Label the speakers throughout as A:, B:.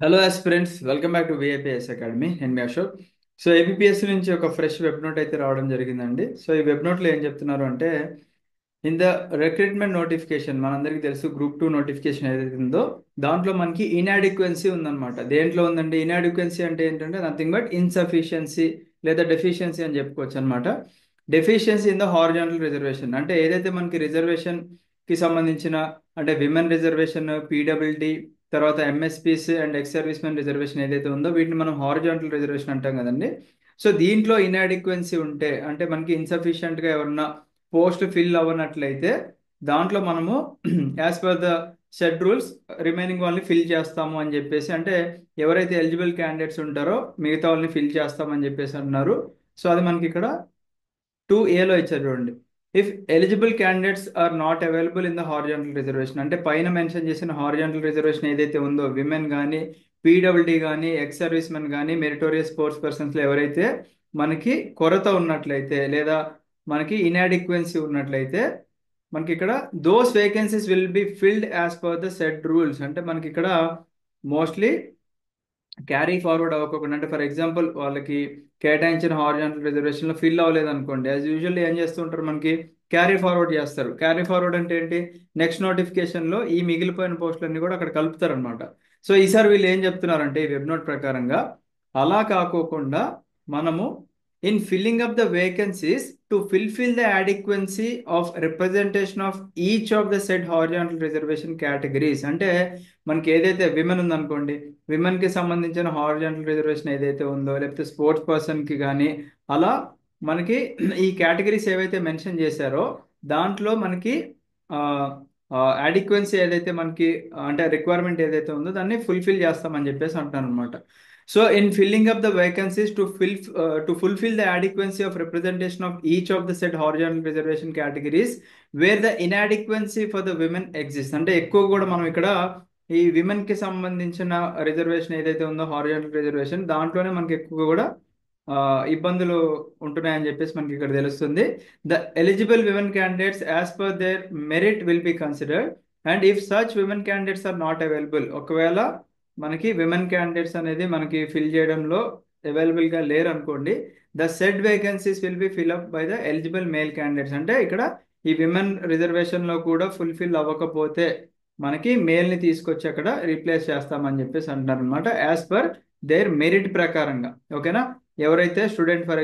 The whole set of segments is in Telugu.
A: Hello aspirants, welcome back to VIPS academy. నేను మీ అశోక్. సో ఏబిపిఎస్ నుంచి ఒక ఫ్రెష్ వెబ్ నోట్ అయితే రావడం జరిగిందండి. సో ఈ వెబ్ నోట్లో ఏం చెప్తున్నారు అంటే, ఇన్ ద రిక్రూట్మెంట్ నోటిఫికేషన్, మనందరికీ తెలుసు గ్రూప్ 2 నోటిఫికేషన్ ఏదైతే ఉందో దాంట్లో మనకి ఇన్అడిక్వెన్సీ ఉందన్నమాట. దేంట్లో ఉందండి ఇన్అడిక్వెన్సీ అంటే ఏంటంటే నథింగ్ బట్ ఇన్సఫిషియన్సీ లేదా డెఫిషియన్సీ అని చెప్పుకోవచ్చు అనమాట. Deficiency in the horizontal reservation అంటే ఏదైతే మనకి రిజర్వేషన్ కి సంబంధించిన, అంటే విమెన్ రిజర్వేషన్, పీడబ్ల్యూడి, తర్వాత MSPs and ex servicemen reservation ఏదైతే ఉందో వీటిని మనం హారిజాంటల్ రిజర్వేషన్ అంటాం కదండి. సో దీంట్లో ఇన్అడిక్వెన్సీ ఉంటే, అంటే మనకి ఇన్సఫిషియెంట్గా ఎవరన్నా పోస్ట్ ఫిల్ అవ్వనట్లయితే దాంట్లో మనము as per the set rules remaining వాళ్ళని ఫిల్ చేస్తాము అని చెప్పేసి, అంటే ఎవరైతే ఎలిజిబుల్ క్యాండిడేట్స్ ఉంటారో మిగతా వాళ్ళని ఫిల్ చేస్తామని చెప్పేసి అంటున్నారు. సో అది మనకి ఇక్కడ 2A లో ఇచ్చారు చూడండి. If eligible candidates are not available in the horizontal reservation, అంటే పైన మెన్షన్ చేసిన హారిజాంటల్ రిజర్వేషన్ ఏదైతే ఉందో విమెన్ కానీ, పీడబ్ల్యూడి కానీ, ఎక్స్ సర్వీస్ మెన్ కానీ, మెరిటోరియస్ స్పోర్ట్స్ పర్సన్స్లో ఎవరైతే మనకి కొరత ఉన్నట్లయితే లేదా మనకి ఇన్అడిక్వెన్సీ ఉన్నట్లయితే మనకి ఇక్కడ those vacancies will be filled as per the said rules. అంటే మనకి ఇక్కడ మోస్ట్లీ క్యారీ ఫార్వర్డ్ అవ్వకుండా, అంటే ఫర్ ఎగ్జాంపుల్ వాళ్ళకి కేటాయించిన హారిజాంటల్ రిజర్వేషన్లో ఫిల్ అవ్వలేదు అనుకోండి, యాజ్ యూజువల్లీ ఏం చేస్తుంటారు, మనకి క్యారీ ఫార్వర్డ్ చేస్తారు. క్యారీ ఫార్వర్డ్ అంటే ఏంటి, నెక్స్ట్ నోటిఫికేషన్లో ఈ మిగిలిపోయిన పోస్టులన్నీ కూడా అక్కడ కలుపుతారు అనమాట. సో ఈసారి వీళ్ళు ఏం చెప్తున్నారంటే ఈ వెబ్ నోట్ ప్రకారంగా అలా కాకోకుండా మనము in filling up the vacancies to fulfil the adequacy of representation of each of the set horizontal reservation categories, అంటే మనకి ఏదైతే విమెన్ ఉందనుకోండి, విమెన్ కి సంబంధించిన హారిజాంటల్ రిజర్వేషన్ ఏదైతే ఉందో, లేకపోతే స్పోర్ట్స్ పర్సన్ కి కానీ, అలా మనకి ఈ కేటగిరీస్ ఏవైతే మెన్షన్ చేశారో దాంట్లో మనకి అడిక్వెన్సీ ఏదైతే మనకి అంటే రిక్వైర్మెంట్ ఏదైతే ఉందో దాన్ని ఫుల్ఫిల్ చేస్తామని చెప్పేసి అంటాను అనమాట. So in filling up the vacancies to fulfil the adequacy of representation of each of the set horizontal reservation categories where the inadequacy for the women exist, అంటే ఎక్కువ కూడా మనం ఇక్కడ ఈ విమెన్ కి సంబంధించిన రిజర్వేషన్ ఏదైతే ఉందో హారిజాంటల్ రిజర్వేషన్ దాంట్లోనే మనకి ఎక్కువ కూడా ఆ, ఇబ్బందులు ఉంటున్నాయని చెప్పేసి మనకి ఇక్కడ తెలుస్తుంది. The eligible women candidates as per their merit will be considered and if such women candidates are not available, ఒకవేళ మనకి విమెన్ క్యాండిడేట్స్ అనేది మనకి ఫిల్ చేయడంలో అవైలబుల్ గా లేరు అనుకోండి, the said vacancies will be fill up by the eligible male candidates, అంటే ఇక్కడ ఈ విమెన్ రిజర్వేషన్ లో కూడా ఫుల్ఫిల్ అవ్వకపోతే మనకి మేల్ ని తీసుకొచ్చి అక్కడ రీప్లేస్ చేస్తామని చెప్పేసి అంటున్నారు అనమాట, యాజ్ పర్ దేర్ మెరిట్ ప్రకారంగా. ఓకేనా, ఎవరైతే స్టూడెంట్ ఫర్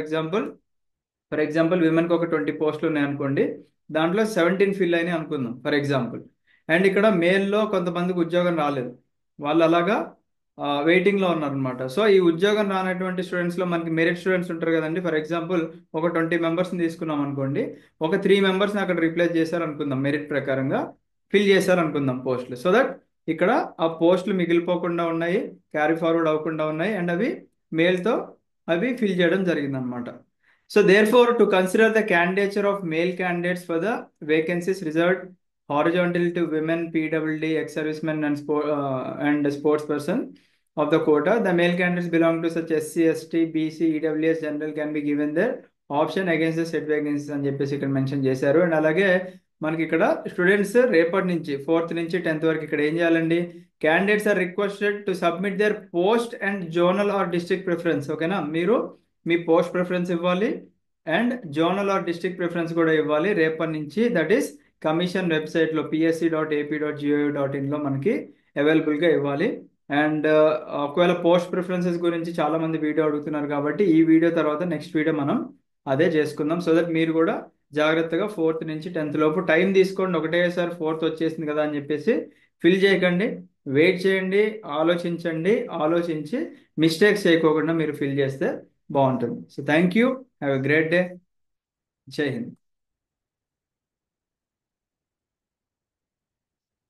A: ఎగ్జాంపుల్ విమెన్కి ఒక 20 పోస్టులు ఉన్నాయి అనుకోండి, దాంట్లో 17 ఫిల్ అయినాయి అనుకుందాం ఫర్ ఎగ్జాంపుల్, అండ్ ఇక్కడ మేల్లో కొంతమందికి ఉద్యోగం రాలేదు, వాళ్ళు అలాగా వెయిటింగ్లో ఉన్నారనమాట. సో ఈ ఉద్యోగం రానటువంటి స్టూడెంట్స్లో మనకి మెరిట్ స్టూడెంట్స్ ఉంటారు కదండి. ఫర్ ఎగ్జాంపుల్ ఒక 20 మెంబర్స్ని తీసుకున్నాం అనుకోండి, ఒక 3 మెంబర్స్ని అక్కడ రీప్లేస్ చేశారు అనుకుందాం, మెరిట్ ప్రకారంగా ఫిల్ చేశారు అనుకుందాం పోస్టులు, సో దట్ ఇక్కడ ఆ పోస్టులు మిగిలిపోకుండా ఉన్నాయి, క్యారీ ఫార్వర్డ్ అవ్వకుండా ఉన్నాయి, అండ్ అవి మేల్తో అవి ఫిల్ చేయడం జరిగింది అనమాట. So therefore, to consider the candidature of male candidates for the vacancies reserved horizontal to women, PWD, ex-servicemen and sports person of the quota, the male candidates belong to such SC, ST, BC, EWS general can be given their option against the said vacancies అని చెప్పేసి ఇక్కడ మెన్షన్ చేశారు. అండ్ అలాగే మనకి ఇక్కడ స్టూడెంట్స్ రేపటి నుంచి 4th నుంచి 10th వరకు ఇక్కడ ఏం చేయాలండి, candidates are requested to submit their post and zonal or district preference. ఓకేనా, మీరు మీ పోస్ట్ ప్రిఫరెన్స్ ఇవ్వాలి అండ్ జోనల్ ఆర్ డిస్ట్రిక్ట్ ప్రిఫరెన్స్ కూడా ఇవ్వాలి రేపటి నుంచి. దట్ ఈస్ కమిషన్ వెబ్సైట్లో psc.ap.gov.in మనకి అవైలబుల్గా ఇవ్వాలి. అండ్ ఒకవేళ పోస్ట్ ప్రిఫరెన్సెస్ గురించి చాలా మంది వీడియో అడుగుతున్నారు కాబట్టి ఈ వీడియో తర్వాత నెక్స్ట్ వీడియో మనం అదే చేసుకుందాం, సో దట్ మీరు కూడా జాగ్రత్తగా 4th నుంచి 10th లోపు టైం తీసుకోండి. ఒకటేసారి 4th వచ్చేసింది కదా అని చెప్పేసి ఫిల్ చేయకండి, వెయిట్ చేయండి, ఆలోచించండి, ఆలోచించి మిస్టేక్స్ చేయకోకుండా మీరు ఫిల్ చేస్తే బాగుంటుంది. So thank you, have a great day, జై హింద్.